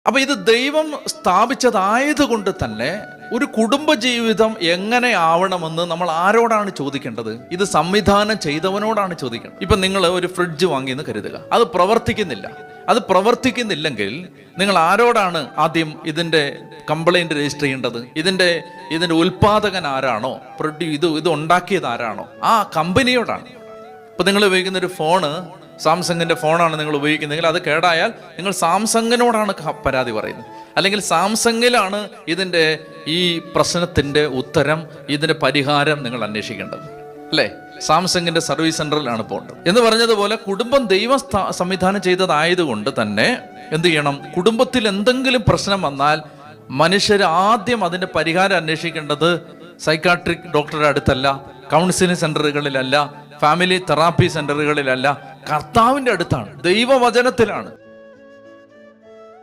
അപ്പൊ ഇത് ദൈവം സ്ഥാപിച്ചതായതുകൊണ്ട് തന്നെ ഒരു കുടുംബജീവിതം എങ്ങനെ ആവണമെന്ന് നമ്മൾ ആരോടാണ് ചോദിക്കേണ്ടത്? ഇത് സംവിധാനം ചെയ്തവനോടാണ് ചോദിക്കേണ്ടത്. ഇപ്പൊ നിങ്ങൾ ഒരു ഫ്രിഡ്ജ് വാങ്ങിയെന്ന് കരുതുക, അത് പ്രവർത്തിക്കുന്നില്ലെങ്കിൽ നിങ്ങൾ ആരോടാണ് ആദ്യം ഇതിന്റെ കംപ്ലൈന്റ് രജിസ്റ്റർ ചെയ്യേണ്ടത്? ഇതിന്റെ ഉൽപാദകൻ ആരാണോ, ഇത് ഉണ്ടാക്കിയത് ആരാണോ, ആ കമ്പനിയോടാണ്. ഇപ്പൊ നിങ്ങൾ ഉപയോഗിക്കുന്ന ഒരു ഫോണ് സാംസങ്ങിന്റെ ഫോണാണ് നിങ്ങൾ ഉപയോഗിക്കുന്നതെങ്കിൽ അത് കേടായാൽ നിങ്ങൾ സാംസങ്ങിനോടാണ് പരാതി പറയുന്നത്. അല്ലെങ്കിൽ സാംസങ്ങിലാണ് ഇതിന്റെ ഈ പ്രശ്നത്തിന്റെ ഉത്തരം, ഇതിന്റെ പരിഹാരം നിങ്ങൾ അന്വേഷിക്കേണ്ടത്, അല്ലേ? സാംസങ്ങിന്റെ സർവീസ് സെന്ററിലാണ് പോകേണ്ടത്. എന്ന് പറഞ്ഞതുപോലെ കുടുംബം ദൈവം സംവിധാനം ചെയ്തതായതുകൊണ്ട് തന്നെ എന്ത് ചെയ്യണം? കുടുംബത്തിൽ എന്തെങ്കിലും പ്രശ്നം വന്നാൽ മനുഷ്യർ ആദ്യം അതിന്റെ പരിഹാരം അന്വേഷിക്കേണ്ടത് സൈക്കാട്രിക് ഡോക്ടറുടെ അടുത്തല്ല, കൗൺസിലിംഗ് സെന്ററുകളിലല്ല, ഫാമിലി തെറാപ്പി സെന്ററുകളിലല്ല, കർത്താവിന്റെ അടുത്താണ്, ദൈവവചനത്തിലാണ്.